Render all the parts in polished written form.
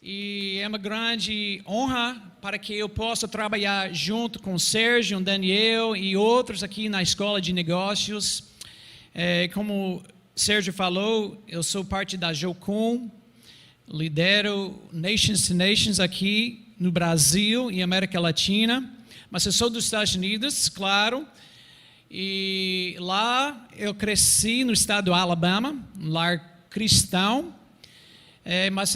E é uma grande honra para que eu possa trabalhar junto com o Sérgio, o Daniel e outros aqui na Escola de Negócios. Como o Sérgio falou, eu sou parte da Jocum, lidero Nations to Nations aqui no Brasil e América Latina, mas eu sou dos Estados Unidos, claro, e lá eu cresci no estado do Alabama, um lar cristão, mas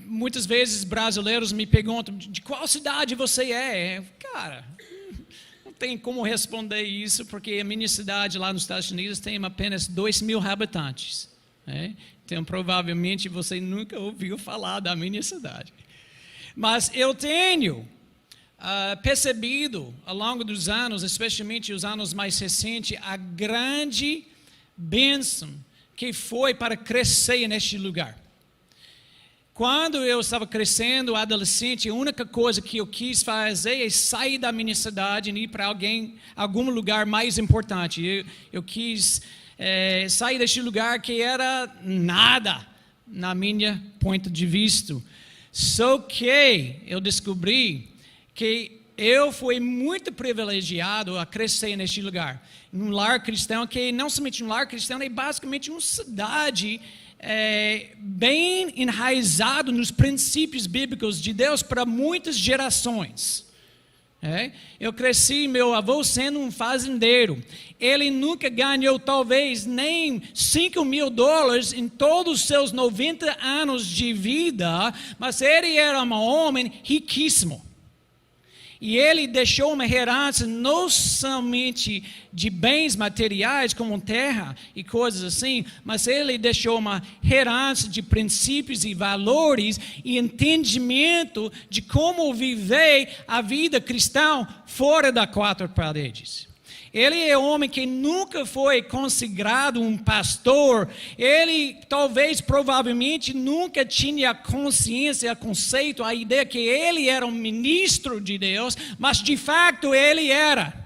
muitas vezes brasileiros me perguntam, de qual cidade você é? Cara, não tem como responder isso, porque a minha cidade lá nos Estados Unidos tem apenas 2.000 habitantes. Então, provavelmente, você nunca ouviu falar da minha cidade. Mas eu tenho percebido, ao longo dos anos, especialmente os anos mais recentes, a grande bênção que foi para crescer neste lugar. Quando eu estava crescendo, adolescente, a única coisa que eu quis fazer é sair da minha cidade e ir para algum lugar mais importante. Eu quis sair deste lugar que era nada, na minha ponto de vista. Só que eu descobri que eu fui muito privilegiado a crescer neste lugar. Num lar cristão, que não somente um lar cristão, é basicamente uma cidade bem enraizado nos princípios bíblicos de Deus para muitas gerações. Eu cresci, meu avô sendo um fazendeiro. Ele nunca ganhou talvez nem $5.000 em todos os seus 90 anos de vida, mas ele era um homem riquíssimo. E ele deixou uma herança não somente de bens materiais, como terra e coisas assim, mas ele deixou uma herança de princípios e valores e entendimento de como viver a vida cristã fora das quatro paredes. Ele é um homem que nunca foi consagrado um pastor. Ele provavelmente nunca tinha consciência, conceito, a ideia que ele era um ministro de Deus, mas de fato ele era.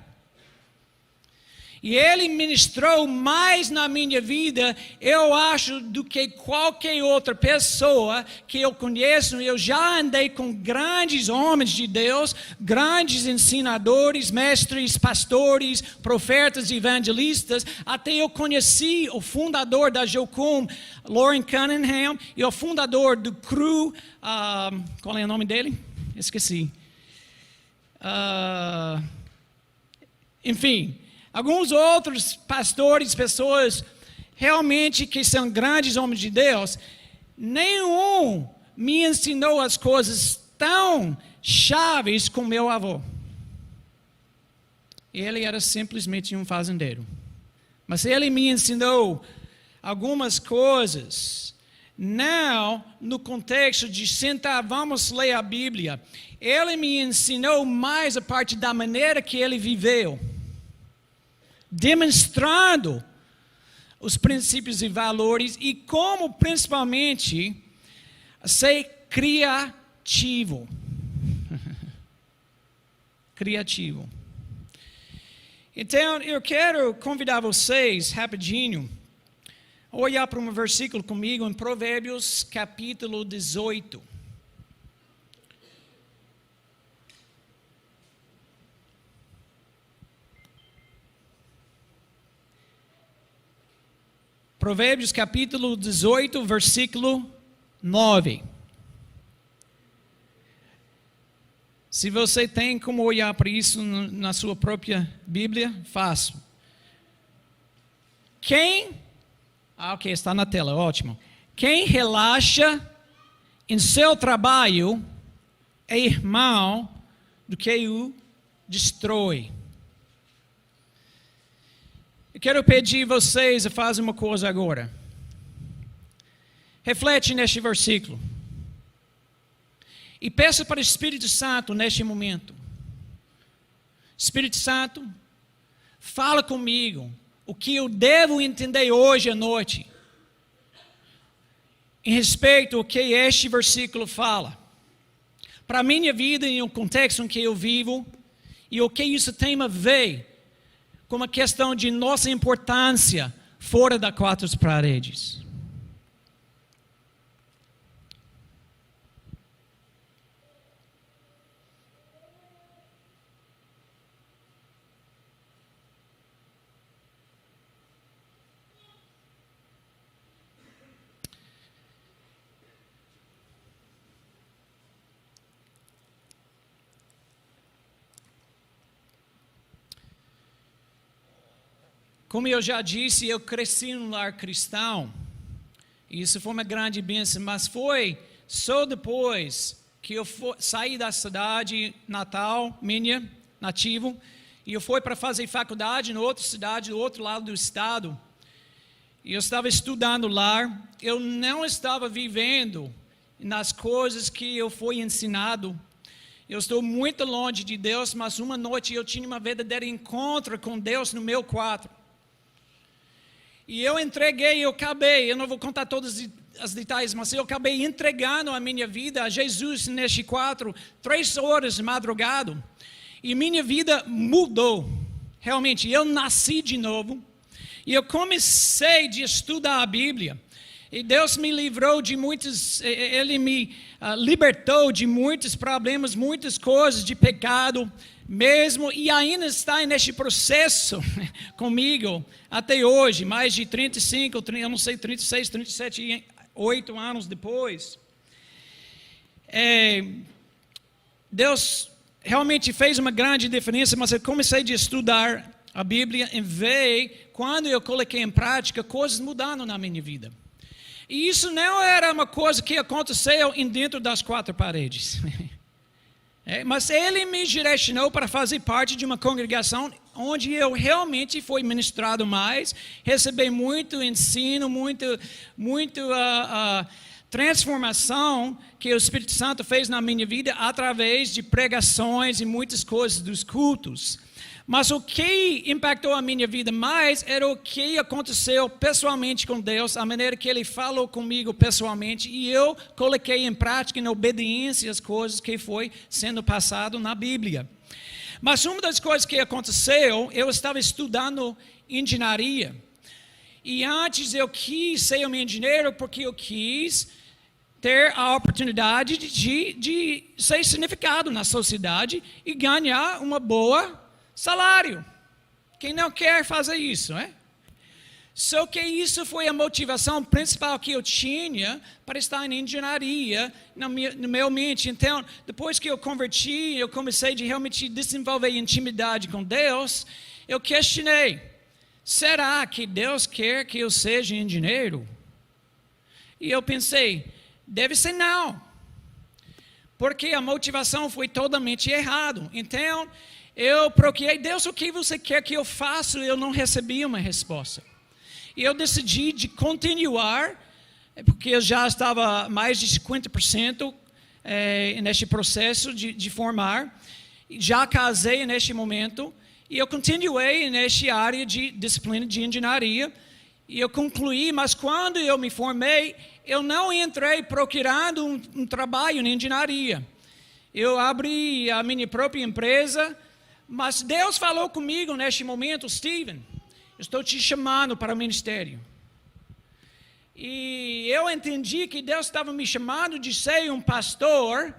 E ele ministrou mais na minha vida, eu acho, do que qualquer outra pessoa que eu conheço. Eu já andei com grandes homens de Deus, grandes ensinadores, mestres, pastores, profetas, evangelistas. Até eu conheci o fundador da Jocum, Loren Cunningham, e o fundador do Cru, qual é o nome dele? Esqueci. Enfim, alguns outros pastores, pessoas realmente que são grandes homens de Deus, nenhum me ensinou as coisas tão chaves como meu avô. Ele era simplesmente um fazendeiro. Mas ele me ensinou algumas coisas, não no contexto de sentar, vamos ler a Bíblia. Ele me ensinou mais a parte da maneira que ele viveu, demonstrando os princípios e valores e como principalmente ser criativo. Criativo. Então eu quero convidar vocês rapidinho a olhar para um versículo comigo em Provérbios capítulo 18. Provérbios capítulo 18, versículo 9. Se você tem como olhar para isso na sua própria Bíblia, faça. Ok, está na tela, ótimo. Quem relaxa em seu trabalho é irmão do que o destrói. Eu quero pedir vocês a fazer uma coisa agora. Reflete neste versículo. E peça para o Espírito Santo neste momento. Espírito Santo, fala comigo o que eu devo entender hoje à noite em respeito ao que este versículo fala. Para a minha vida e o contexto em que eu vivo e o que isso tem a ver com uma questão de nossa importância fora das quatro paredes. Como eu já disse, eu cresci num lar cristão. Isso foi uma grande bênção, mas foi só depois que eu saí da cidade natal, minha, nativo, e eu fui para fazer faculdade em outra cidade, do outro lado do estado. E eu estava estudando lá, eu não estava vivendo nas coisas que eu fui ensinado. Eu estou muito longe de Deus, mas uma noite eu tinha uma verdadeira encontro com Deus no meu quarto. E eu entreguei, eu não vou contar todos os detalhes, mas eu acabei entregando a minha vida a Jesus neste quarto, 3 horas de madrugada. E minha vida mudou. Realmente, eu nasci de novo. E eu comecei a estudar a Bíblia. E Deus me livrou de muitos, Ele me libertou de muitos problemas, muitas coisas de pecado mesmo. E ainda está neste processo comigo até hoje, mais de 35, eu não sei, 36, 37, 8 anos depois. Deus realmente fez uma grande diferença, mas eu comecei a estudar a Bíblia e ver, quando eu coloquei em prática, coisas mudaram na minha vida. E isso não era uma coisa que aconteceu dentro das 4 paredes. Mas Ele me direcionou para fazer parte de uma congregação onde eu realmente fui ministrado mais, recebi muito ensino, muito transformação que o Espírito Santo fez na minha vida através de pregações e muitas coisas dos cultos. Mas o que impactou a minha vida mais era o que aconteceu pessoalmente com Deus, a maneira que Ele falou comigo pessoalmente, e eu coloquei em prática, em obediência, as coisas que foi sendo passado na Bíblia. Mas uma das coisas que aconteceu, eu estava estudando engenharia. E antes eu quis ser um engenheiro porque eu quis ter a oportunidade de ser significado na sociedade e ganhar uma boa salário. Quem não quer fazer isso, né? Só que isso foi a motivação principal que eu tinha para estar em engenharia no meu mente. Então, depois que eu converti, eu comecei a realmente desenvolver intimidade com Deus, eu questionei, será que Deus quer que eu seja engenheiro? E eu pensei, deve ser não, porque a motivação foi totalmente errada. Então, eu procurei, Deus, o que você quer que eu faça? Eu não recebi uma resposta. E eu decidi de continuar, porque eu já estava mais de 50% neste processo de formar. Já casei neste momento, e eu continuei nesta área de disciplina de engenharia. E eu concluí, mas quando eu me formei, eu não entrei procurando um trabalho na engenharia. Eu abri a minha própria empresa. Mas Deus falou comigo neste momento, Steven, estou te chamando para o ministério. E eu entendi que Deus estava me chamando de ser um pastor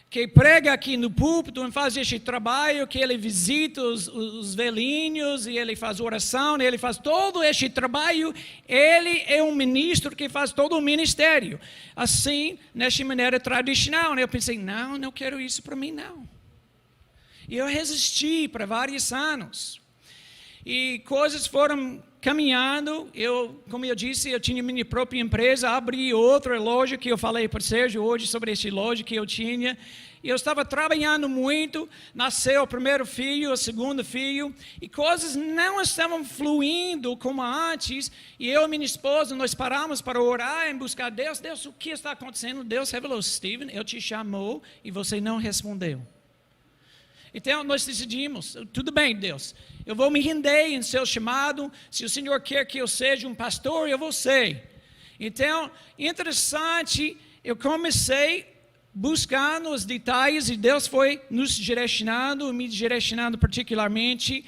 que prega aqui no púlpito e faz este trabalho, que ele visita os velhinhos e ele faz oração, ele faz todo este trabalho. Ele é um ministro que faz todo o ministério. Assim, nesta maneira tradicional. Eu pensei, não quero isso para mim, não. E eu resisti para vários anos. E coisas foram caminhando. Como eu disse, eu tinha minha própria empresa. Abri outra loja que eu falei para o Sérgio hoje sobre essa loja que eu tinha. E eu estava trabalhando muito. Nasceu o primeiro filho, o segundo filho. E coisas não estavam fluindo como antes. E eu e minha esposa, nós paramos para orar e buscar Deus. Deus, o que está acontecendo? Deus revelou, Steven, eu te chamou e você não respondeu. Então nós decidimos, tudo bem, Deus, eu vou me render em seu chamado. Se o Senhor quer que eu seja um pastor, eu vou ser. Então, interessante, eu comecei buscando os detalhes e Deus foi nos direcionando, me direcionando particularmente.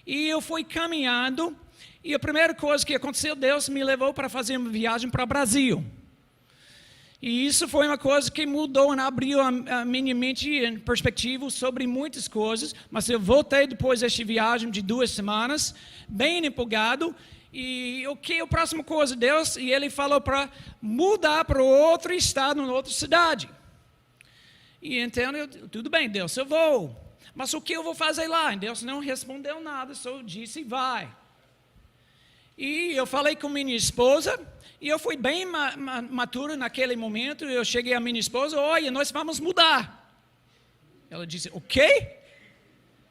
E eu fui caminhando e a primeira coisa que aconteceu, Deus me levou para fazer uma viagem para o Brasil. E isso foi uma coisa que mudou, abriu a minha mente em perspectiva sobre muitas coisas. Mas eu voltei depois desta viagem de 2 semanas, bem empolgado. E a próxima coisa, Deus, e Ele falou para mudar para outro estado, em outra cidade. E então, tudo bem, Deus, eu vou. Mas o que eu vou fazer lá? E Deus não respondeu nada, só disse vai. E eu falei com minha esposa, e eu fui bem maturo naquele momento. Eu cheguei à minha esposa, olha, nós vamos mudar. Ela disse, o quê?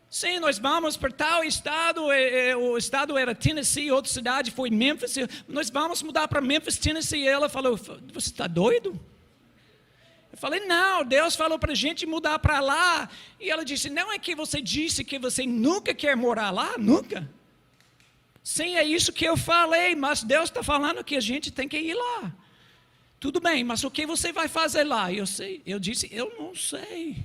Sim, nós vamos para tal estado, o estado era Tennessee, outra cidade foi Memphis, nós vamos mudar para Memphis, Tennessee. E ela falou, você está doido? Eu falei, não, Deus falou para a gente mudar para lá. E ela disse, não é que você disse que você nunca quer morar lá? Nunca? Sim, é isso que eu falei, mas Deus está falando que a gente tem que ir lá. Tudo bem, mas o que você vai fazer lá? Eu disse, eu não sei.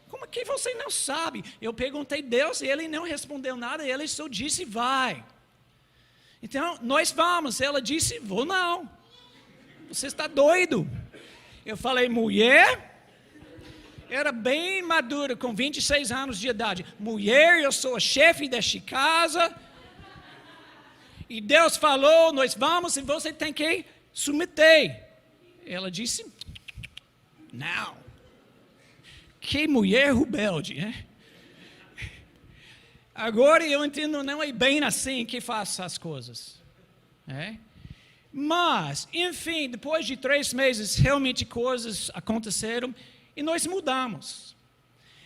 Como que você não sabe? Eu perguntei a Deus e Ele não respondeu nada, Ele só disse, vai. Então, nós vamos. Ela disse, vou não. Você está doido. Eu falei, mulher, era bem madura, com 26 anos de idade. Mulher, eu sou a chefe desta casa. E Deus falou, nós vamos e você tem que submeter. Ela disse, não. Que mulher rebelde, né? Agora eu entendo, não é bem assim que faço as coisas. É? Mas, enfim, depois de 3 meses, realmente coisas aconteceram e nós mudamos.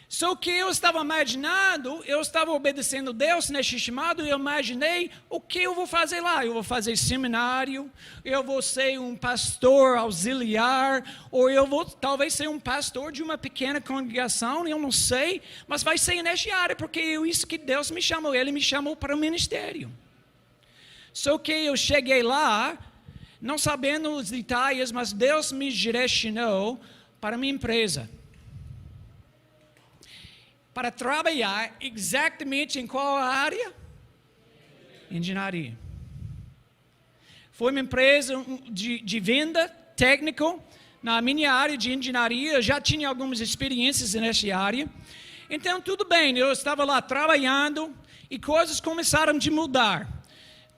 Só que eu estava imaginando, eu estava obedecendo a Deus neste chamado, e eu imaginei o que eu vou fazer lá. Eu vou fazer seminário, eu vou ser um pastor auxiliar, ou eu vou talvez ser um pastor de uma pequena congregação, eu não sei, mas vai ser nesta área, porque é isso que Deus me chamou, Ele me chamou para o ministério. Só que eu cheguei lá, não sabendo os detalhes, mas Deus me direcionou para a minha empresa. Para trabalhar exatamente em qual área? Engenharia. Foi uma empresa de venda técnico na minha área de engenharia. Eu já tinha algumas experiências nessa área. Então, tudo bem, eu estava lá trabalhando e coisas começaram a mudar.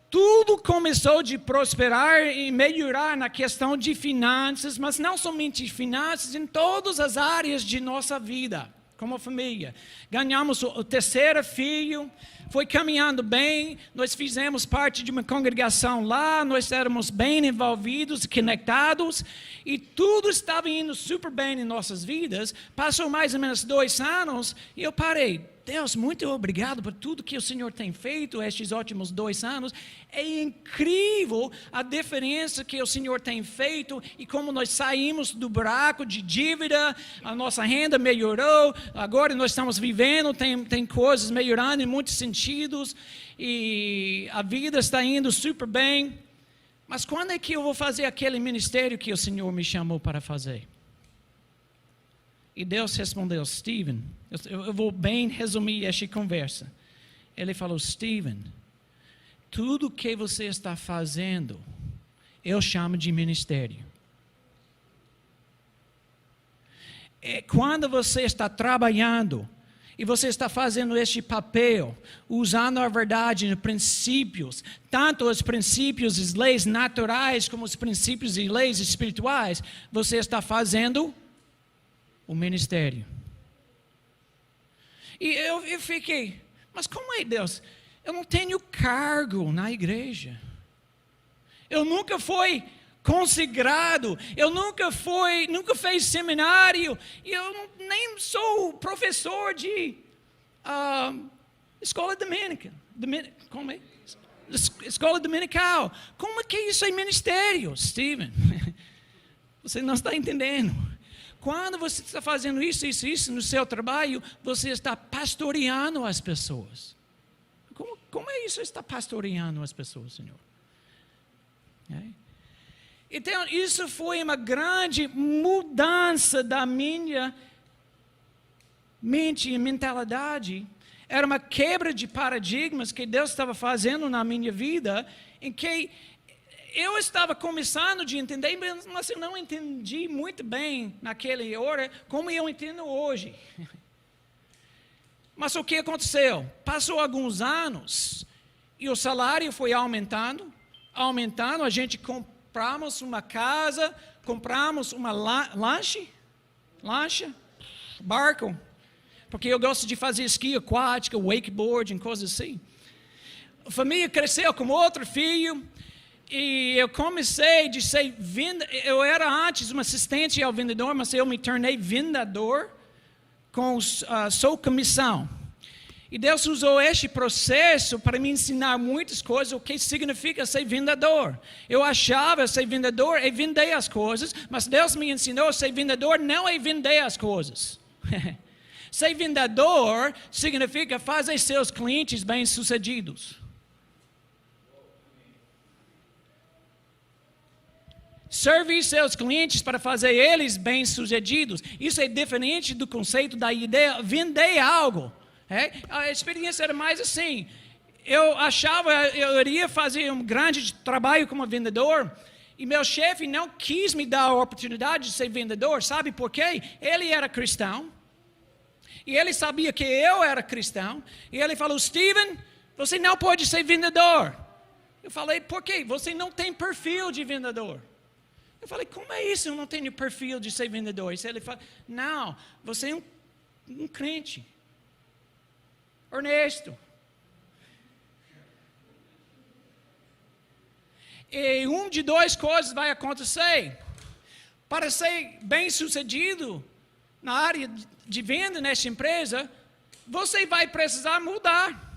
Tudo começou a prosperar e melhorar na questão de finanças, mas não somente finanças, em todas as áreas de nossa vida. Como família, ganhamos o 3º filho, foi caminhando bem, nós fizemos parte de uma congregação lá, nós éramos bem envolvidos, conectados, e tudo estava indo super bem em nossas vidas. Passou mais ou menos 2 anos, e eu parei. Deus, muito obrigado por tudo que o Senhor tem feito estes últimos 2 anos. É incrível a diferença que o Senhor tem feito e como nós saímos do buraco de dívida, a nossa renda melhorou, agora nós estamos vivendo, tem coisas melhorando em muitos sentidos e a vida está indo super bem. Mas quando é que eu vou fazer aquele ministério que o Senhor me chamou para fazer? E Deus respondeu, Steven, eu vou bem resumir esta conversa. Ele falou, Steven, tudo que você está fazendo, eu chamo de ministério. Quando você está trabalhando, e você está fazendo este papel, usando a verdade, os princípios, tanto os princípios e leis naturais, como os princípios e leis espirituais, você está fazendo o ministério. E eu fiquei, mas como é Deus? Eu não tenho cargo na igreja. Eu nunca fui consagrado. Eu nunca fiz seminário. Eu nem sou professor de escola dominical. Como é? Escola dominical. Como é que isso é ministério, Steven? Você não está entendendo. Quando você está fazendo isso no seu trabalho, você está pastoreando as pessoas. Como é isso, está pastoreando as pessoas, Senhor? Então, isso foi uma grande mudança da minha mente e mentalidade. Era uma quebra de paradigmas que Deus estava fazendo na minha vida, em que eu estava começando a entender, mas eu não entendi muito bem naquela hora, como eu entendo hoje. Mas o que aconteceu? Passou alguns anos, e o salário foi aumentando, a gente compramos uma casa, compramos uma lancha, barco, porque eu gosto de fazer esqui aquático, wakeboard, coisas assim. a família cresceu com outro filho. E eu comecei de ser eu era antes um assistente ao vendedor, mas eu me tornei vendedor sob comissão. E Deus usou este processo para me ensinar muitas coisas, o que significa ser vendedor. Eu achava ser vendedor é vender as coisas, mas Deus me ensinou ser vendedor não é vender as coisas. Ser vendedor significa fazer seus clientes bem-sucedidos. Servir seus clientes para fazer eles bem-sucedidos. Isso é diferente do conceito da ideia vender algo. A experiência era mais assim. Eu achava eu iria fazer um grande trabalho como vendedor e meu chefe não quis me dar a oportunidade de ser vendedor. Sabe por quê? Ele era cristão e ele sabia que eu era cristão. E ele falou, Steven, você não pode ser vendedor. Eu falei, por quê? Você não tem perfil de vendedor. Eu falei, como é isso? Eu não tenho perfil de ser vendedor. E ele falou, não, você é um crente. Honesto. E de duas coisas vai acontecer. Para ser bem-sucedido na área de venda nesta empresa, você vai precisar mudar.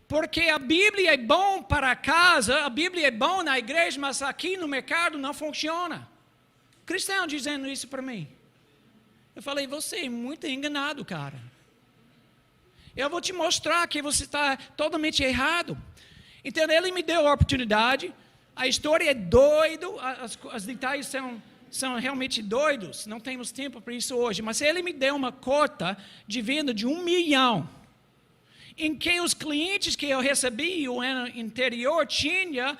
Porque a Bíblia é bom para casa, a Bíblia é bom na igreja, mas aqui no mercado não funciona. Cristão dizendo isso para mim. Eu falei, você é muito enganado, cara. Eu vou te mostrar que você está totalmente errado. Então ele me deu a oportunidade. A história é doido, os detalhes são realmente doidos. Não temos tempo para isso hoje. Mas ele me deu uma cota de venda de 1 milhão. Em que os clientes que eu recebi o ano anterior tinha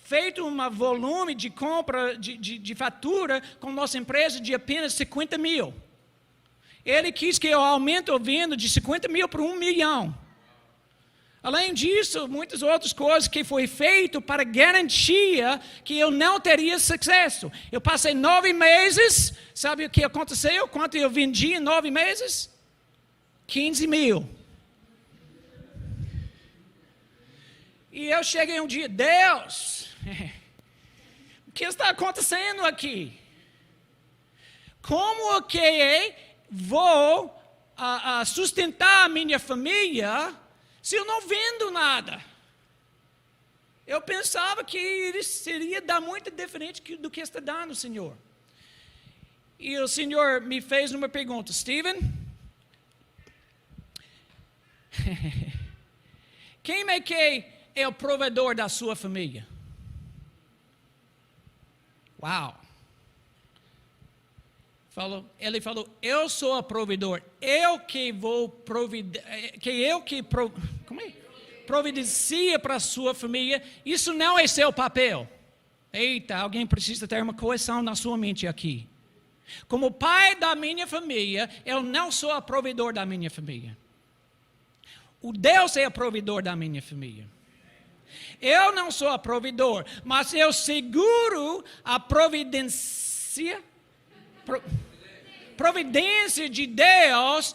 feito um volume de compra, de fatura com nossa empresa de apenas 50 mil. Ele quis que eu aumente a venda de 50 mil para 1 milhão. Além disso, muitas outras coisas que foi feito para garantia que eu não teria sucesso. Eu passei 9 meses, sabe o que aconteceu? Quanto eu vendi em 9 meses? 15 mil. E eu cheguei um dia, Deus, o que está acontecendo aqui? Como que vou sustentar a minha família se eu não vendo nada? Eu pensava que ele seria dar muito diferente do que está dando, Senhor. E o Senhor me fez uma pergunta, Steven, quem é que é o provedor da sua família? Uau! Ele falou, eu sou o provedor, providencia para a sua família, isso não é seu papel. Eita, alguém precisa ter uma correção na sua mente aqui. Como pai da minha família, eu não sou o provedor da minha família. O Deus é o provedor da minha família. Eu não sou o provedor, mas eu seguro a providência de Deus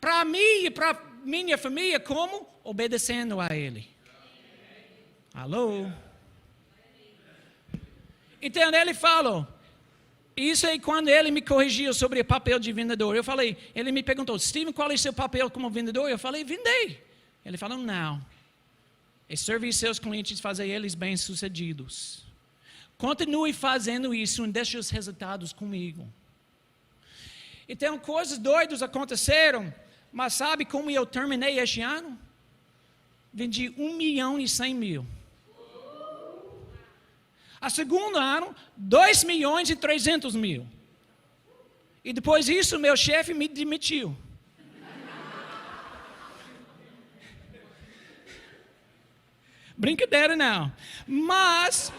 para mim e para minha família, como? Obedecendo a Ele. Alô? Então ele falou, isso é quando ele me corrigiu sobre o papel de vendedor. Eu falei, ele me perguntou, Steven, qual é o seu papel como vendedor? Eu falei, vender. Ele falou, não. É servir seus clientes e fazer eles bem-sucedidos. Continue fazendo isso e deixe os resultados comigo. Então, coisas doidas aconteceram, mas sabe como eu terminei este ano? Vendi 1.100.000. A segundo ano, 2.300.000. E depois disso, meu chefe me demitiu. Brincadeira não. Mas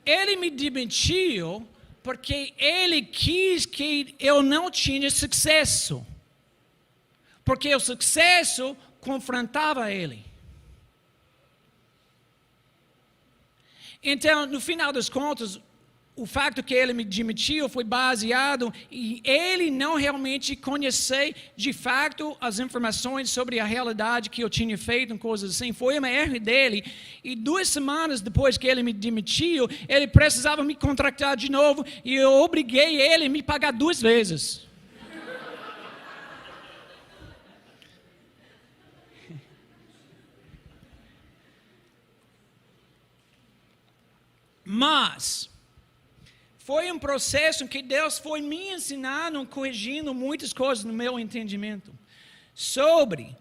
ele me demitiu porque ele quis que eu não tinha sucesso. Porque o sucesso confrontava ele. Então, no final das contas, o fato que ele me demitiu foi baseado em ele não realmente conhecer de fato as informações sobre a realidade que eu tinha feito, coisas assim. Foi um erro dele. E 2 semanas depois que ele me demitiu, ele precisava me contratar de novo e eu obriguei ele a me pagar 2 vezes. Mas foi um processo em que Deus foi me ensinando, corrigindo muitas coisas no meu entendimento sobre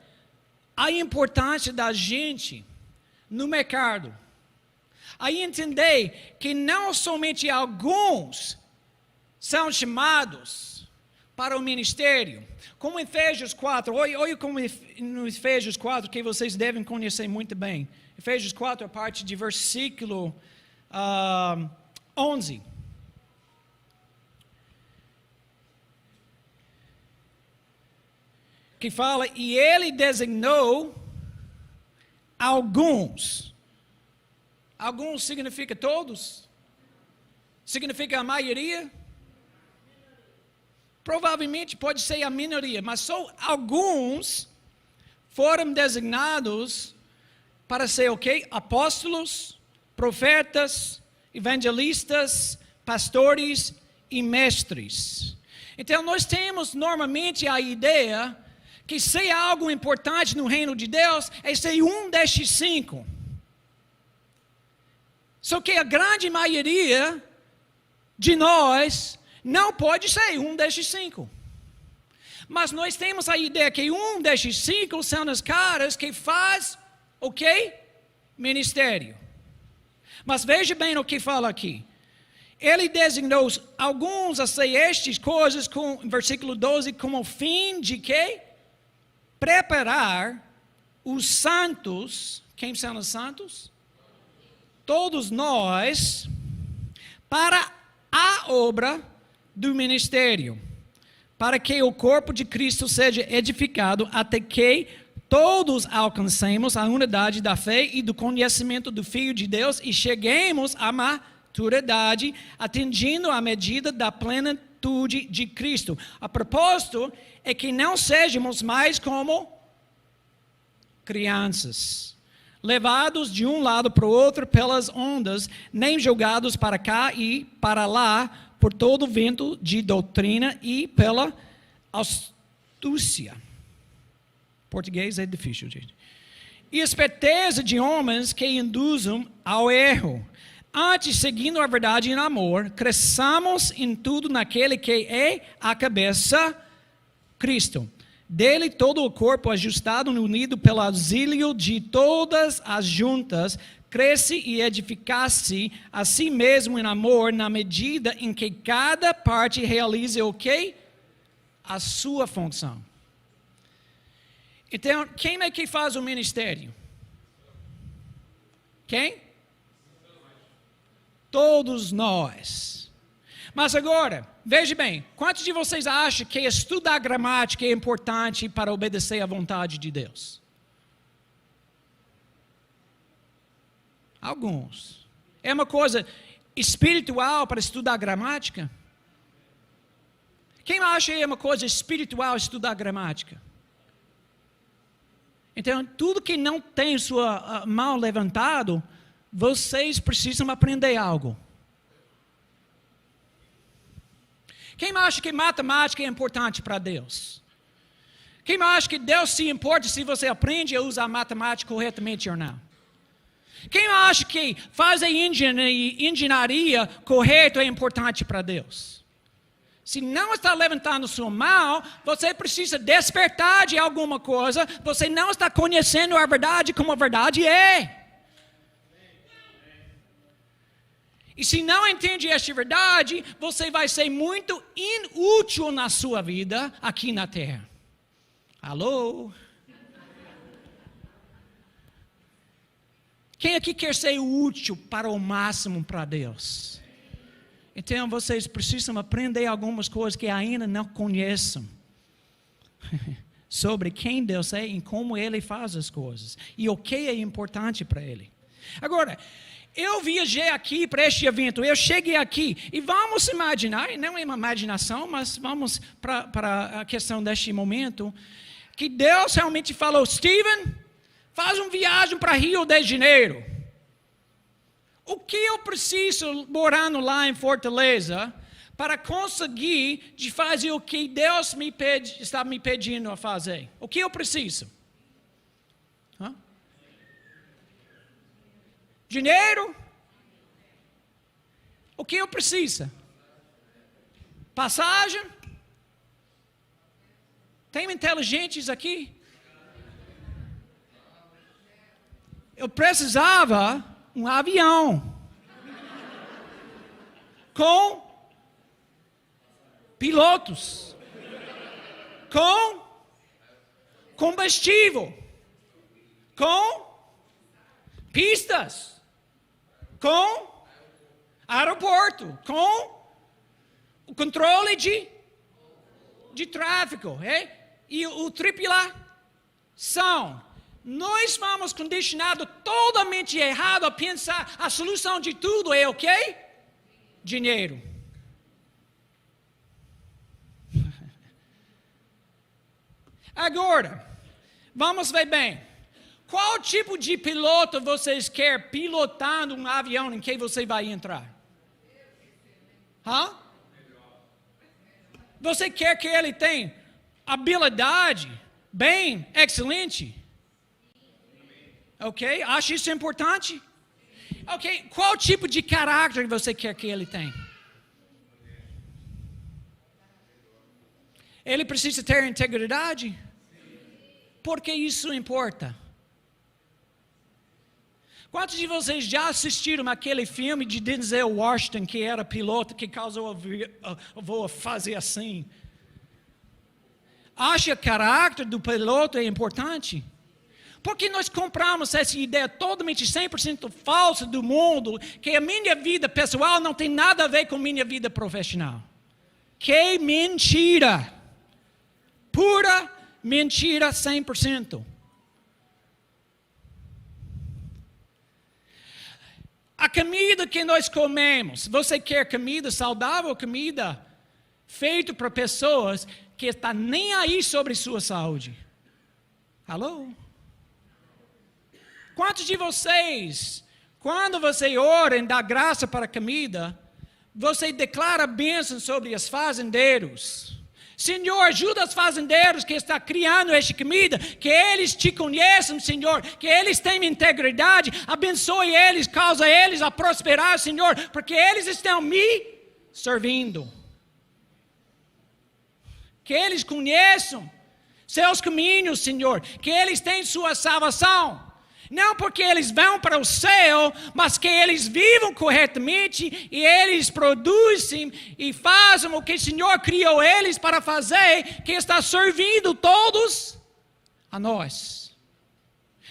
a importância da gente no mercado. Aí entender que não somente alguns são chamados para o ministério. Como em Efésios 4, olha como no Efésios 4, que vocês devem conhecer muito bem. Efésios 4, a parte de versículo 11. Que fala, e ele designou alguns. Alguns significa todos? Significa a maioria? Provavelmente pode ser a minoria, mas só alguns foram designados para ser o quê? Apóstolos, profetas, evangelistas, pastores e mestres. Então nós temos normalmente a ideia que ser algo importante no reino de Deus é ser um destes 5. Só que a grande maioria de nós não pode ser um destes 5. Mas nós temos a ideia que um destes 5 são os caras que faz o quê? Ministério. Mas veja bem o que fala aqui. Ele designou alguns a ser estas coisas, com versículo 12, como fim de quê? Preparar os santos. Quem são os santos? Todos nós, para a obra do ministério, para que o corpo de Cristo seja edificado até que todos alcancemos a unidade da fé e do conhecimento do Filho de Deus e cheguemos à maturidade, atingindo a medida da plenitude de Cristo. A propósito é que não sejamos mais como crianças, levados de um lado para o outro pelas ondas, nem jogados para cá e para lá por todo vento de doutrina e pela astúcia. Português é difícil, gente. E esperteza de homens que induzam ao erro. Antes, seguindo a verdade em amor, cresçamos em tudo naquele que é a cabeça, Cristo. Dele todo o corpo ajustado e unido pelo auxílio de todas as juntas, cresce e edifica-se a si mesmo em amor, na medida em que cada parte realiza o quê? A sua função. Então, quem é que faz o ministério? Quem? Todos nós. Mas agora, veja bem, quantos de vocês acham que estudar gramática é importante para obedecer à vontade de Deus? Alguns. É uma coisa espiritual para estudar gramática? Quem acha que é uma coisa espiritual estudar gramática? Então, tudo que não tem sua mão levantado, vocês precisam aprender algo. Quem acha que matemática é importante para Deus? Quem acha que Deus se importa se você aprende a usar matemática corretamente ou não? Quem acha que fazer engenharia correta é importante para Deus? Se não está levantando sua mão, você precisa despertar de alguma coisa. Você não está conhecendo a verdade como a verdade é. E se não entende esta verdade, você vai ser muito inútil na sua vida aqui na terra. Alô? Quem aqui quer ser útil para o máximo para Deus? Então vocês precisam aprender algumas coisas que ainda não conhecem. Sobre quem Deus é e como Ele faz as coisas. E o que é importante para Ele. Agora, eu viajei aqui para este evento, eu cheguei aqui, e vamos imaginar, não é uma imaginação, mas vamos para a questão deste momento, que Deus realmente falou, Steven, faz uma viagem para Rio de Janeiro. O que eu preciso morando lá em Fortaleza para conseguir de fazer o que Deus está me pedindo a fazer? O que eu preciso? Dinheiro? O que eu preciso? Passagem? Tem inteligentes aqui? Eu precisava um avião com pilotos, com combustível, com pistas, com aeroporto, com o controle de tráfego, e o tripulação. Nós vamos condicionado totalmente errado a pensar a solução de tudo é o quê? Dinheiro. Agora, vamos ver bem. Qual tipo de piloto vocês querem pilotando um avião em que você vai entrar? Você quer que ele tenha habilidade bem excelente? Ok? Acha isso importante? Ok, qual tipo de caráter você quer que ele tenha? Ele precisa ter integridade? Por que isso importa? Quantos de vocês já assistiram aquele filme de Denzel Washington, que era piloto, que causou o voo fazer assim? Acha que o caráter do piloto é importante? Porque nós compramos essa ideia totalmente 100% falsa do mundo, que a minha vida pessoal não tem nada a ver com a minha vida profissional. Que mentira! Pura mentira 100%. A comida que nós comemos, você quer comida saudável ou comida feita para pessoas que estão nem aí sobre sua saúde? Alô? Quantos de vocês, quando você ora e dá graça para a comida, você declara bênção sobre os fazendeiros? Senhor, ajuda os fazendeiros que estão criando esta comida, que eles te conheçam, Senhor, que eles tenham integridade, abençoe eles, causa eles a prosperar, Senhor, porque eles estão me servindo. Que eles conheçam seus caminhos, Senhor, que eles tenham sua salvação. Não porque eles vão para o céu, mas que eles vivam corretamente e eles produzem e fazem o que o Senhor criou eles para fazer, que está servindo todos a nós.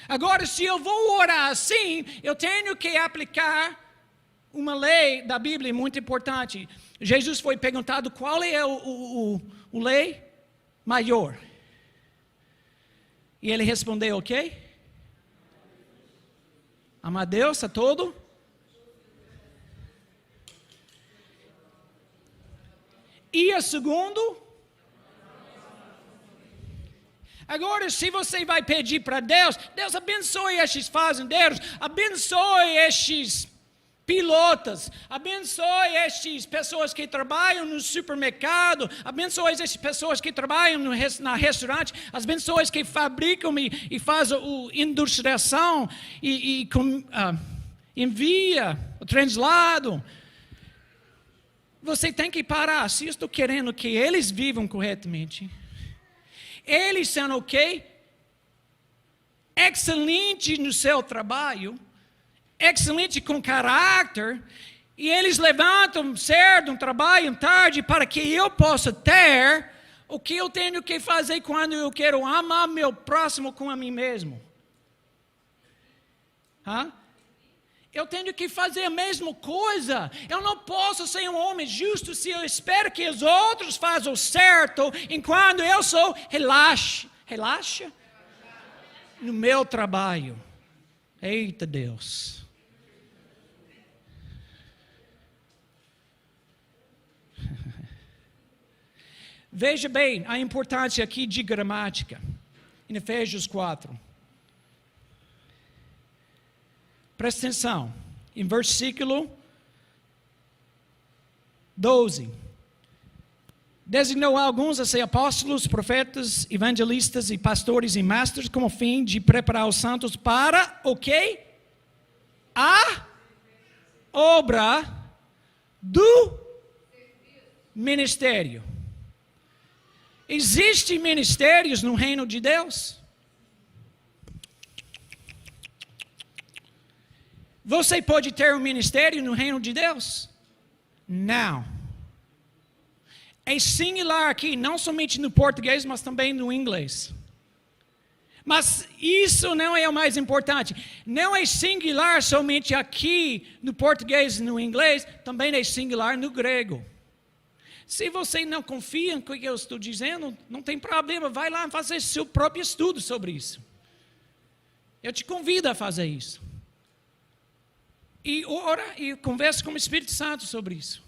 Agora, se eu vou orar assim, eu tenho que aplicar uma lei da Bíblia muito importante. Jesus foi perguntado qual é o lei maior. E ele respondeu o quê? Amar a Deus a todo. E a segundo. Agora, se você vai pedir para Deus, Deus abençoe estes fazendeiros, abençoe estes pilotos, abençoe estas pessoas que trabalham no supermercado, abençoe essas pessoas que trabalham na restaurante, as pessoas que fabricam e fazem a industriação e envia o translado. Você tem que parar. Se eu estou querendo que eles vivam corretamente, eles são excelentes no seu trabalho, excelente com caráter, e eles levantam cedo, trabalham tarde, para que eu possa ter o que eu tenho que fazer quando eu quero amar meu próximo como a mim mesmo. Eu tenho que fazer a mesma coisa. Eu não posso ser um homem justo se eu espero que os outros façam o certo, enquanto eu sou relaxa no meu trabalho. Eita Deus. Veja bem a importância aqui de gramática. Em Efésios 4. Presta atenção. Em versículo 12. Designou alguns a ser apóstolos, profetas, evangelistas e pastores e mestres com o fim de preparar os santos para o quê? A obra do ministério. Existem ministérios no reino de Deus? Você pode ter um ministério no reino de Deus? Não. É singular aqui, não somente no português, mas também no inglês. Mas isso não é o mais importante. Não é singular somente aqui no português e no inglês, também é singular no grego. Se você não confia no que eu estou dizendo, não tem problema, vai lá fazer seu próprio estudo sobre isso. Eu te convido a fazer isso. E ora e conversa com o Espírito Santo sobre isso.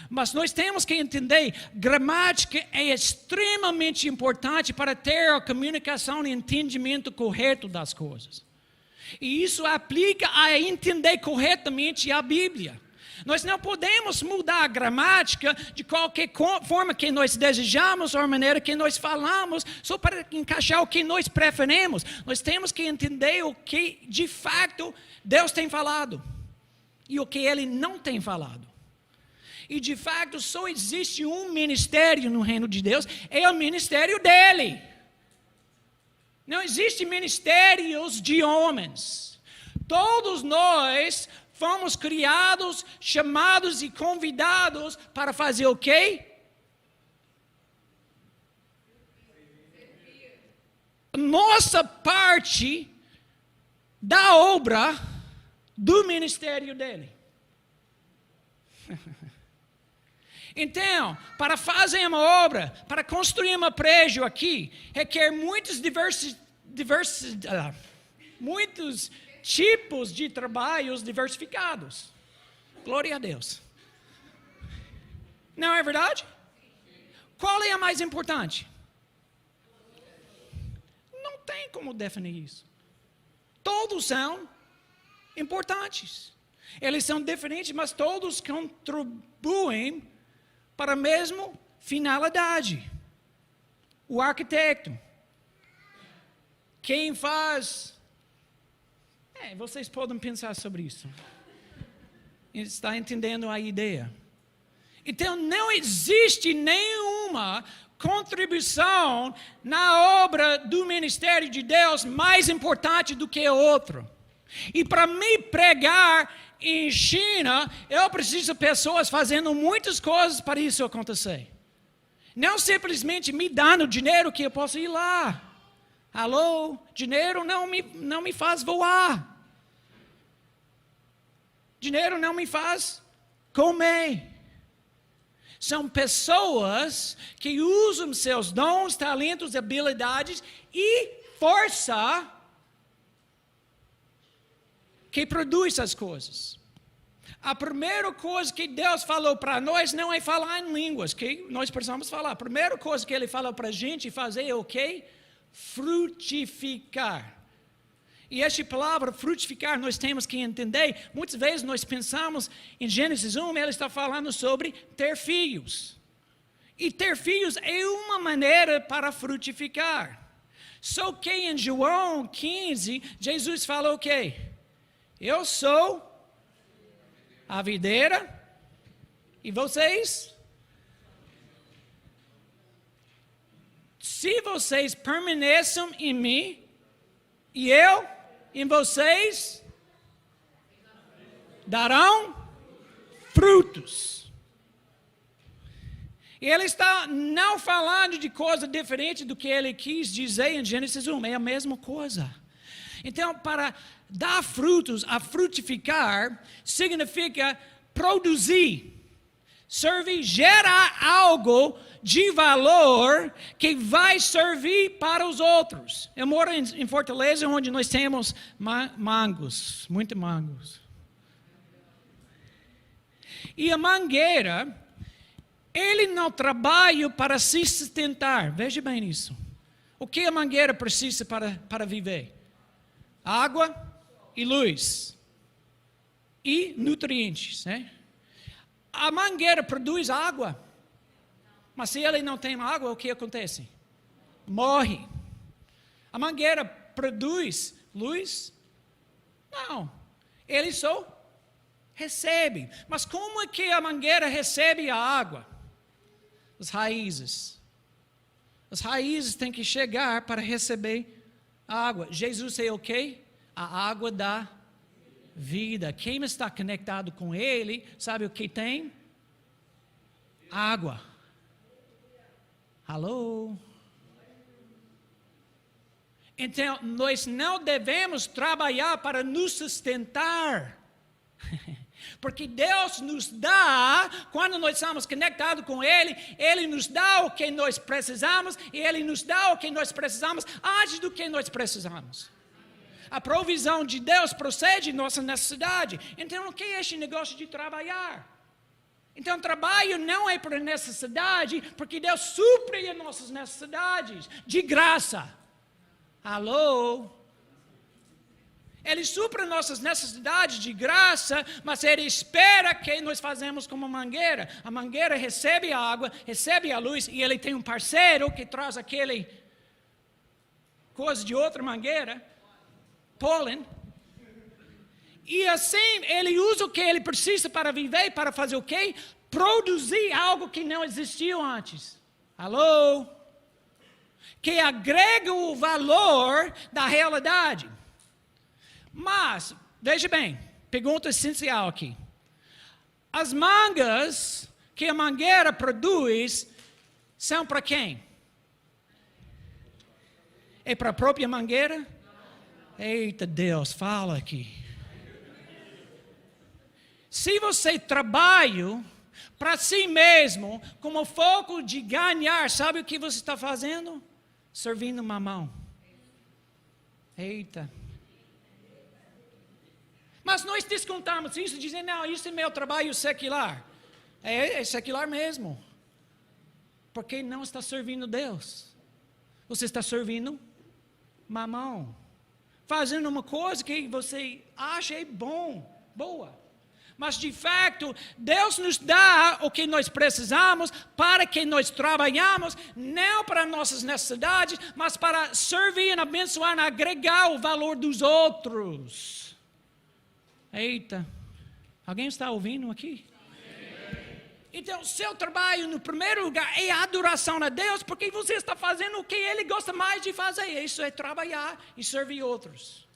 Mas nós temos que entender, gramática é extremamente importante para ter a comunicação e entendimento correto das coisas. E isso aplica a entender corretamente a Bíblia. Nós não podemos mudar a gramática de qualquer forma que nós desejamos ou a maneira que nós falamos, só para encaixar o que nós preferimos. Nós temos que entender o que de fato Deus tem falado e o que Ele não tem falado. E de fato só existe um ministério no reino de Deus, é o ministério dEle. Não existe ministérios de homens. Todos nós fomos criados, chamados e convidados para fazer o quê? Nossa parte da obra do ministério dele. Então, para fazer uma obra, para construir um prédio aqui, requer muitos tipos de trabalhos diversificados. Glória a Deus. Não é verdade? Qual é a mais importante? Não tem como definir isso. Todos são importantes. Eles são diferentes, mas todos contribuem para a mesma finalidade. O arquiteto, quem faz... vocês podem pensar sobre isso. Está entendendo a ideia? Então, não existe nenhuma contribuição na obra do ministério de Deus mais importante do que a outra. E para me pregar em China, eu preciso de pessoas fazendo muitas coisas para isso acontecer. Não simplesmente me dando dinheiro que eu posso ir lá. Alô? Dinheiro não me faz voar. Dinheiro não me faz comer. São pessoas que usam seus dons, talentos, habilidades e força que produz essas coisas. A primeira coisa que Deus falou para nós não é falar em línguas, que nós precisamos falar. A primeira coisa que Ele falou para a gente fazer é o quê? Frutificar. E essa palavra frutificar nós temos que entender. Muitas vezes nós pensamos em Gênesis 1, Ele está falando sobre ter filhos. E ter filhos é uma maneira para frutificar. Só que em João 15, Jesus falou o quê? Eu sou a videira e vocês? Se vocês permaneçam em mim e eu em vocês, darão frutos. E ele está não falando de coisa diferente do que ele quis dizer em Gênesis 1, é a mesma coisa. Então, para dar frutos, a frutificar, significa produzir, servir, gerar algo de valor que vai servir para os outros. Eu moro em Fortaleza, onde nós temos mangos, muitos mangos. E a mangueira Ele não trabalha para se sustentar. Veja bem isso. O que a mangueira precisa para viver? Água e luz. E nutrientes, né? A mangueira produz água. Mas se ele não tem água, o que acontece? Morre. A mangueira produz luz? Não. Ele só recebe. Mas como é que a mangueira recebe a água? As raízes. As raízes têm que chegar para receber a água. Jesus é o quê? A água da vida. Quem está conectado com Ele, sabe o que tem? Água. Alô? Então, nós não devemos trabalhar para nos sustentar. Porque Deus nos dá, quando nós estamos conectados com Ele, Ele nos dá o que nós precisamos, e Ele nos dá o que nós precisamos antes do que nós precisamos. A provisão de Deus procede de nossa necessidade. Então, o que é esse negócio de trabalhar? Então, trabalho não é por necessidade, porque Deus supre as nossas necessidades de graça. Alô? Ele supre nossas necessidades de graça, mas Ele espera que nós fazemos como mangueira. A mangueira recebe a água, recebe a luz, e Ele tem um parceiro que traz aquele coisa de outra mangueira, pólen. E assim, Ele usa o que Ele precisa para viver, para fazer o quê? Produzir algo que não existiu antes. Alô? Que agrega o valor da realidade. Mas, veja bem, pergunta essencial aqui. As mangas que a mangueira produz são para quem? É para a própria mangueira? Eita Deus, fala aqui. Se você trabalha para si mesmo, como foco de ganhar, sabe o que você está fazendo? Servindo mamão. Eita. Mas nós descontamos isso, dizendo, não, isso é meu trabalho secular. É secular mesmo. Porque não está servindo Deus. Você está servindo mamão. Fazendo uma coisa que você acha boa. Mas de fato, Deus nos dá o que nós precisamos para que nós trabalhamos, não para nossas necessidades, mas para servir, abençoar, agregar o valor dos outros. Eita, alguém está ouvindo aqui? Então, seu trabalho, no primeiro lugar, é a adoração a Deus, porque você está fazendo o que Ele gosta mais de fazer. Isso é trabalhar e servir outros.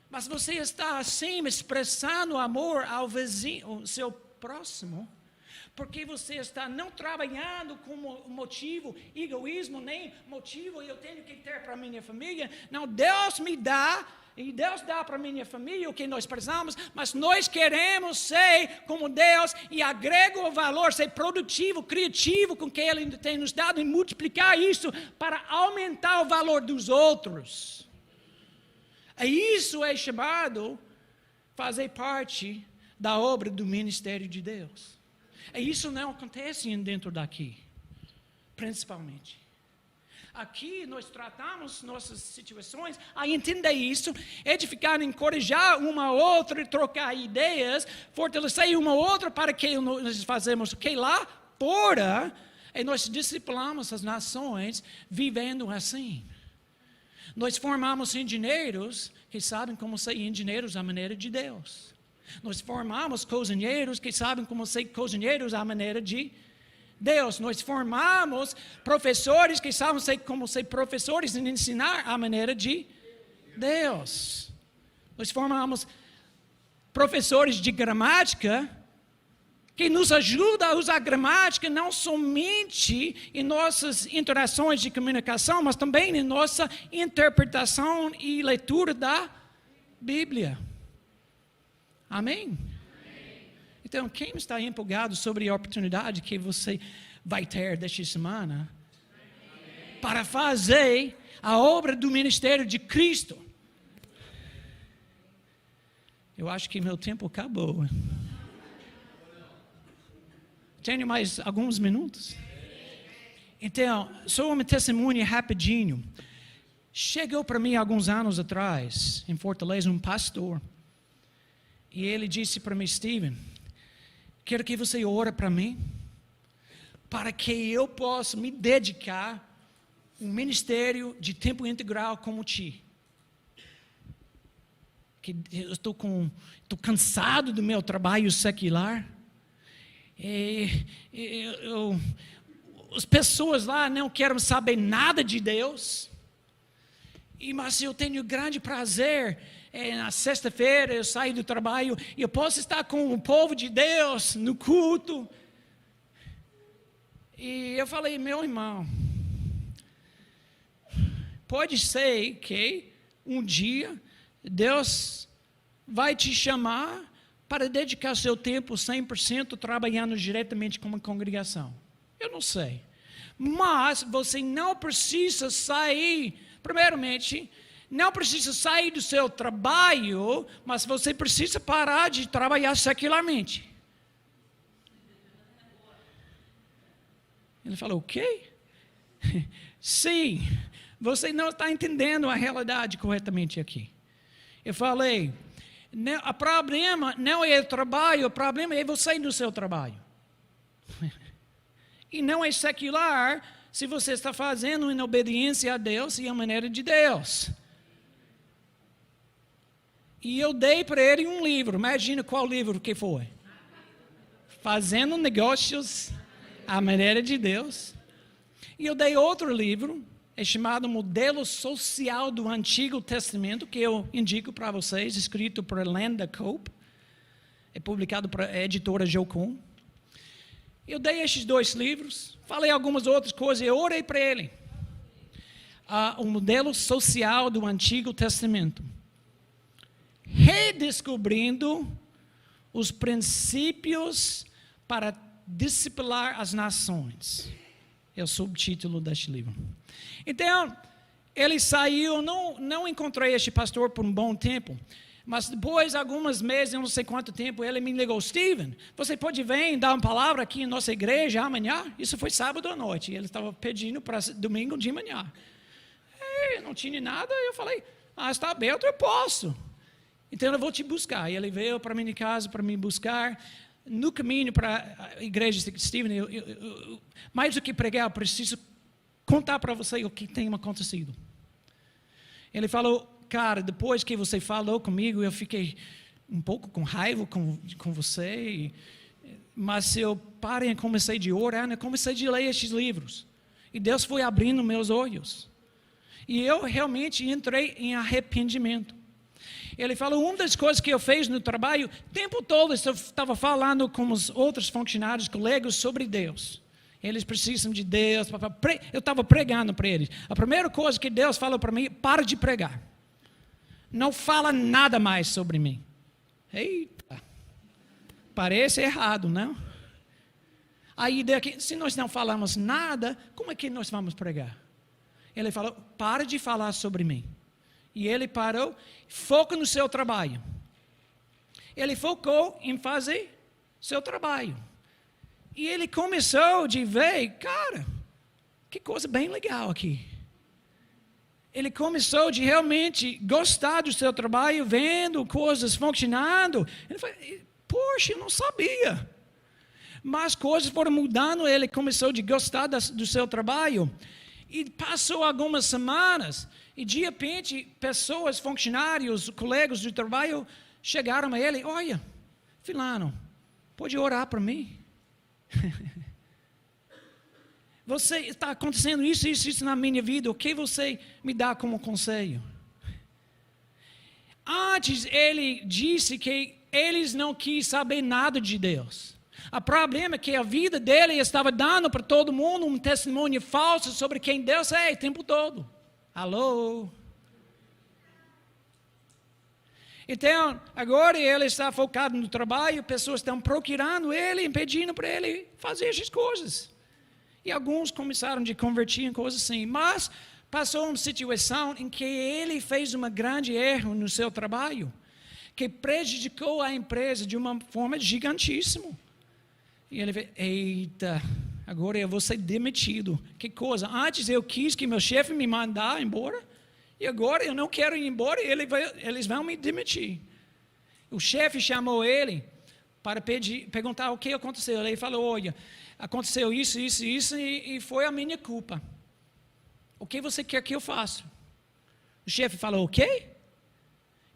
Mas você está, assim, expressando amor ao vizinho, ao seu próximo, porque você está não trabalhando com motivo, egoísmo, nem motivo, eu tenho que ter para minha família. Não, Deus me dá. E Deus dá para a minha família o que nós precisamos, mas nós queremos ser como Deus e agrega o valor, ser produtivo, criativo com o que Ele tem nos dado e multiplicar isso para aumentar o valor dos outros. E isso é chamado fazer parte da obra do ministério de Deus. E isso não acontece dentro daqui, principalmente. Aqui nós tratamos nossas situações a entender isso, edificar, encorajar uma a outra, trocar ideias, fortalecer uma a outra para que nós fazemos o que lá fora, e nós discipulamos as nações vivendo assim. Nós formamos engenheiros que sabem como ser engenheiros à maneira de Deus. Nós formamos cozinheiros que sabem como ser cozinheiros à maneira de Deus. Nós formamos professores que sabem como ser professores e ensinar à maneira de Deus. Nós formamos professores de gramática que nos ajudam a usar gramática não somente em nossas interações de comunicação, mas também em nossa interpretação e leitura da Bíblia. Amém? Então, quem está empolgado sobre a oportunidade que você vai ter desta semana para fazer a obra do ministério de Cristo? Eu acho que meu tempo acabou. tenho mais alguns minutos. Então, só uma testemunha rapidinho. Chegou para mim alguns anos atrás, em Fortaleza, um pastor. E ele disse para mim, Steven, quero que você ore para mim, para que eu possa me dedicar um ministério de tempo integral como ti. Que eu estou cansado do meu trabalho secular. As pessoas lá não querem saber nada de Deus. Mas eu tenho grande prazer. Na sexta-feira eu saio do trabalho e eu posso estar com o povo de Deus no culto. E eu falei, meu irmão, pode ser que um dia Deus vai te chamar para dedicar seu tempo 100% trabalhando diretamente com uma congregação. Eu não sei. Mas você não precisa sair, primeiramente, não precisa sair do seu trabalho, mas você precisa parar de trabalhar secularmente. Ele falou, o quê? Sim, você não está entendendo a realidade corretamente aqui. Eu falei, o problema não é o trabalho, o problema é você no seu trabalho. E não é secular se você está fazendo em obediência a Deus e a maneira de Deus. E eu dei para ele um livro, imagina qual livro que foi. Fazendo negócios à maneira de Deus. E eu dei outro livro, é chamado Modelo Social do Antigo Testamento, que eu indico para vocês, escrito por Landa Cope, é publicado pela editora Jocum. Eu dei esses 2 livros, falei algumas outras coisas, eu orei para ele. O modelo social do Antigo Testamento. Redescobrindo os princípios para disciplinar as nações. É o subtítulo deste livro. Então, ele saiu, não encontrei este pastor por um bom tempo, mas depois, alguns meses, eu não sei quanto tempo, ele me ligou, Steven, você pode vir dar uma palavra aqui em nossa igreja amanhã? Isso foi sábado à noite, ele estava pedindo para domingo de manhã. Não tinha nada, eu falei, está aberto, eu posso. Então eu vou te buscar. E ele veio para minha casa para me buscar. No caminho para a igreja de Steven, mais do que pregar, eu preciso contar para você o que tem acontecido. Ele falou, cara, depois que você falou comigo, eu fiquei um pouco com raiva com você. Mas eu parei e comecei a orar, eu comecei a ler estes livros. E Deus foi abrindo meus olhos. E eu realmente entrei em arrependimento. Ele falou, uma das coisas que eu fiz no trabalho, o tempo todo eu estava falando com os outros funcionários, colegas, sobre Deus. Eles precisam de Deus. Eu estava pregando para eles. A primeira coisa que Deus falou para mim, para de pregar. Não fala nada mais sobre mim. Eita, parece errado, não? Aí, se nós não falamos nada, como é que nós vamos pregar? Ele falou, para de falar sobre mim. E ele parou, foca no seu trabalho. Ele focou em fazer seu trabalho. E ele começou a ver, cara, que coisa bem legal aqui. Ele começou de realmente gostar do seu trabalho, vendo coisas funcionando. Ele falou, poxa, eu não sabia. Mas coisas foram mudando, ele começou a gostar do seu trabalho. E passou algumas semanas, e de repente, pessoas, funcionários, colegas de trabalho, chegaram a ele, olha, fulano, pode orar para mim? Você está acontecendo isso na minha vida, o que você me dá como conselho? Antes ele disse que eles não quis saber nada de Deus. O problema é que a vida dele estava dando para todo mundo um testemunho falso sobre quem Deus é o tempo todo. Alô? Então, agora ele está focado no trabalho, pessoas estão procurando ele e pedindo para ele fazer essas coisas. E alguns começaram a convertir em coisas assim. Mas passou uma situação em que ele fez um grande erro no seu trabalho, que prejudicou a empresa de uma forma gigantíssima. E ele falou, eita, agora eu vou ser demitido. Que coisa, antes eu quis que meu chefe me mandasse embora, e agora eu não quero ir embora e eles vão me demitir. O chefe chamou ele para perguntar o que aconteceu. Ele falou, olha, aconteceu isso, isso, isso, e foi a minha culpa. O que você quer que eu faça? O chefe falou, o quê?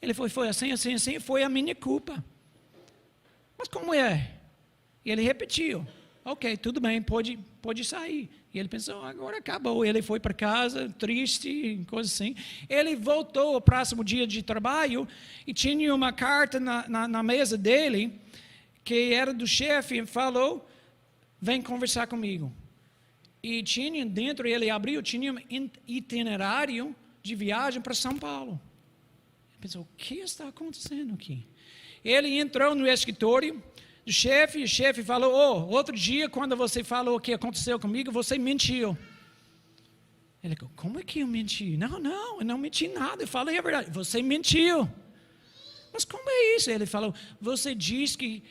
Ele foi assim, assim, assim, foi a minha culpa. Mas como é? E ele repetiu, ok, tudo bem, pode sair. E ele pensou, agora acabou. Ele foi para casa, triste, coisa assim. Ele voltou ao próximo dia de trabalho e tinha uma carta na mesa dele, que era do chefe, e falou, vem conversar comigo. E tinha dentro, ele abriu, tinha um itinerário de viagem para São Paulo. Ele pensou, o que está acontecendo aqui? Ele entrou no escritório do chefe, e o chefe falou, outro dia, quando você falou o que aconteceu comigo, você mentiu. Ele falou, como é que eu menti? Não, eu não menti nada, eu falei a verdade. Você mentiu. Mas como é isso? Ele falou, você disse que,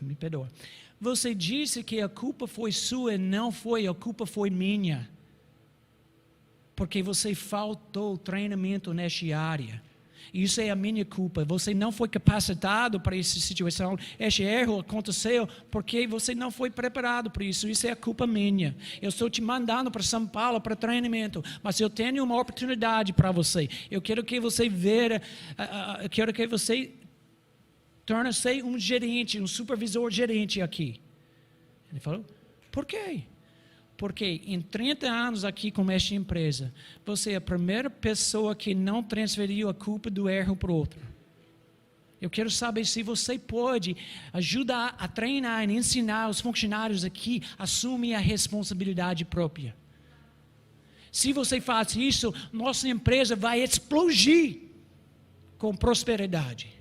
me perdoa. Você disse que a culpa foi sua, não foi, a culpa foi minha. Porque você faltou treinamento nesta área. Isso é a minha culpa. Você não foi capacitado para essa situação. Este erro aconteceu porque você não foi preparado para isso. Isso é a culpa minha. Eu estou te mandando para São Paulo para treinamento, mas eu tenho uma oportunidade para você. Eu quero que você veja, eu quero que você torne-se um gerente, um supervisor gerente aqui. Ele falou, por quê? Porque em 30 anos aqui com esta empresa, você é a primeira pessoa que não transferiu a culpa do erro para o outro. Eu quero saber se você pode ajudar a treinar e ensinar os funcionários aqui a assumir a responsabilidade própria. Se você faz isso, nossa empresa vai explodir com prosperidade.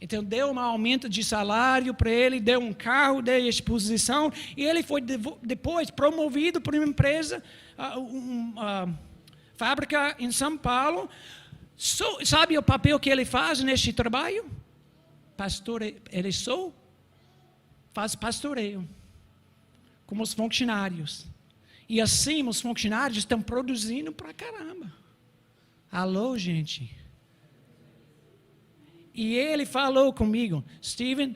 Então deu um aumento de salário para ele, deu um carro, deu exposição, e ele foi depois promovido para uma empresa, uma fábrica em São Paulo. Sabe o papel que ele faz neste trabalho? Ele só faz pastoreio, como os funcionários. E assim os funcionários estão produzindo pra caramba. Alô, gente? E ele falou comigo, Steven,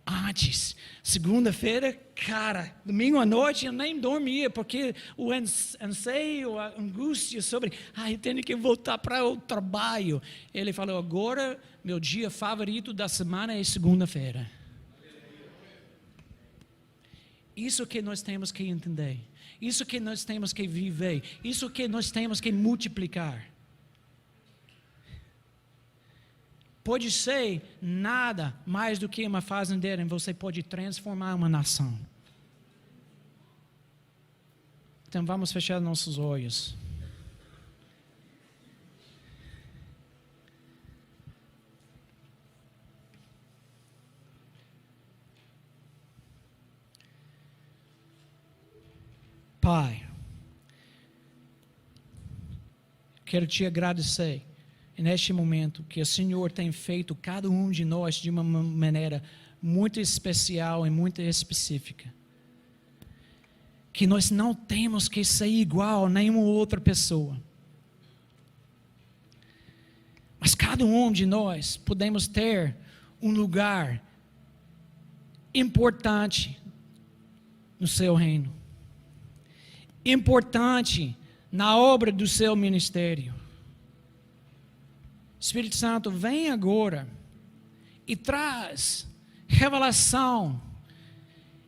antes, segunda-feira, cara, domingo à noite eu nem dormia, porque o anseio, a angústia sobre, eu tenho que voltar para o trabalho. Ele falou, agora meu dia favorito da semana é segunda-feira. Isso que nós temos que entender, isso que nós temos que viver, isso que nós temos que multiplicar. Pode ser nada mais do que uma fazendeira, e você pode transformar uma nação. Então vamos fechar nossos olhos. Pai, quero te agradecer neste momento que o Senhor tem feito cada um de nós de uma maneira muito especial e muito específica. Que nós não temos que ser igual a nenhuma outra pessoa. Mas cada um de nós podemos ter um lugar importante no seu reino. Importante na obra do seu ministério. Espírito Santo, vem agora e traz revelação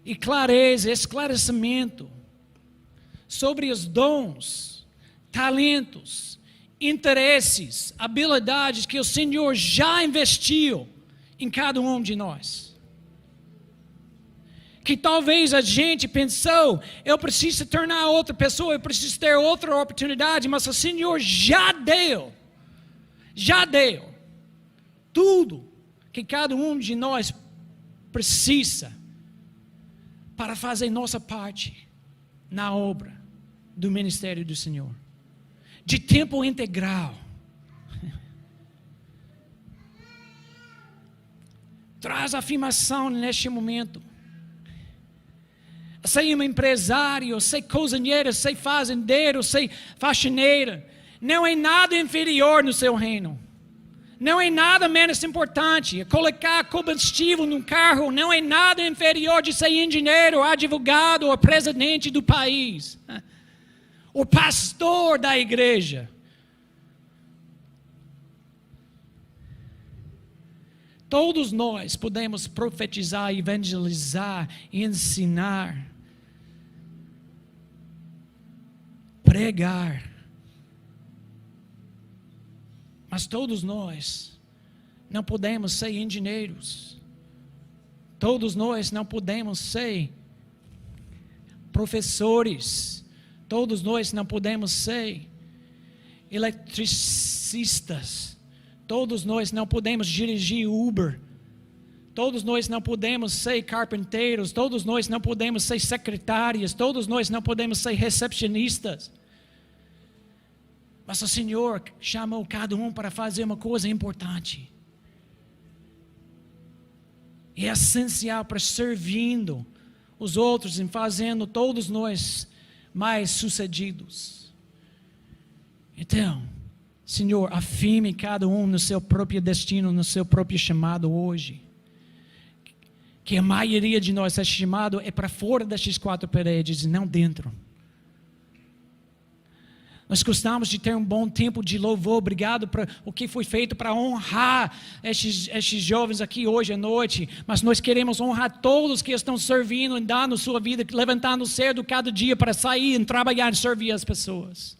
e clareza, esclarecimento sobre os dons, talentos, interesses, habilidades que o Senhor já investiu em cada um de nós. Que talvez a gente pensou, eu preciso se tornar outra pessoa, eu preciso ter outra oportunidade, mas o Senhor já deu tudo que cada um de nós precisa para fazer nossa parte na obra do ministério do Senhor, de tempo integral, Traz afirmação neste momento. Sei um empresário, sei cozinheiro, sei fazendeiro, sei faxineira. Não é nada inferior no seu reino. Não é nada menos importante. Colocar combustível num carro não é nada inferior de ser engenheiro, advogado ou presidente do país. O pastor da igreja. Todos nós podemos profetizar, evangelizar, ensinar, pregar. Mas todos nós não podemos ser engenheiros. Todos nós não podemos ser professores. Todos nós não podemos ser eletricistas. Todos nós não podemos dirigir Uber. Todos nós não podemos ser carpinteiros. Todos nós não podemos ser secretárias. Todos nós não podemos ser recepcionistas. Mas o Senhor chamou cada um para fazer uma coisa importante. E é essencial para servindo os outros e fazendo todos nós mais sucedidos. Então, Senhor, afirme cada um no seu próprio destino, no seu próprio chamado hoje. Que a maioria de nós é chamado é para fora destas quatro paredes e não dentro. Nós gostamos de ter um bom tempo de louvor. Obrigado por o que foi feito para honrar estes jovens aqui hoje à noite. Mas nós queremos honrar todos que estão servindo e dando sua vida, levantando cedo cada dia para sair e trabalhar e servir as pessoas.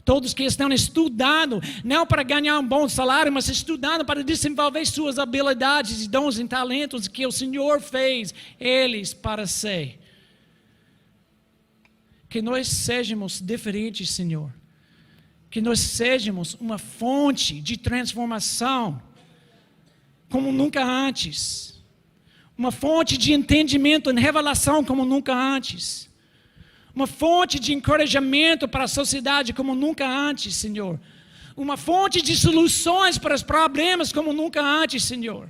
Todos que estão estudando, não para ganhar um bom salário, mas estudando para desenvolver suas habilidades e dons e talentos que o Senhor fez eles para ser. Que nós sejamos diferentes, Senhor. Que nós sejamos uma fonte de transformação como nunca antes. Uma fonte de entendimento e revelação como nunca antes. Uma fonte de encorajamento para a sociedade como nunca antes, Senhor. Uma fonte de soluções para os problemas como nunca antes, Senhor.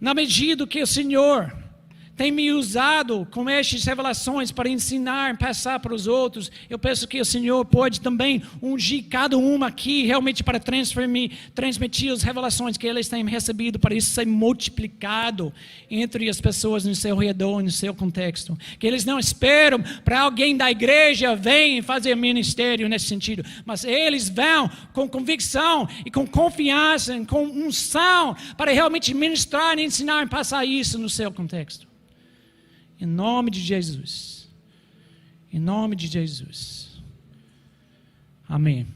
Na medida que o Senhor tem me usado com estas revelações para ensinar, passar para os outros, eu penso que o Senhor pode também ungir cada um aqui realmente para transmitir as revelações que eles têm recebido, para isso ser multiplicado entre as pessoas no seu redor, no seu contexto. Que eles não esperam para alguém da igreja venha fazer ministério nesse sentido, mas eles vão com convicção e com confiança, e com unção, para realmente ministrar, ensinar e passar isso no seu contexto. Em nome de Jesus. Em nome de Jesus. Amém.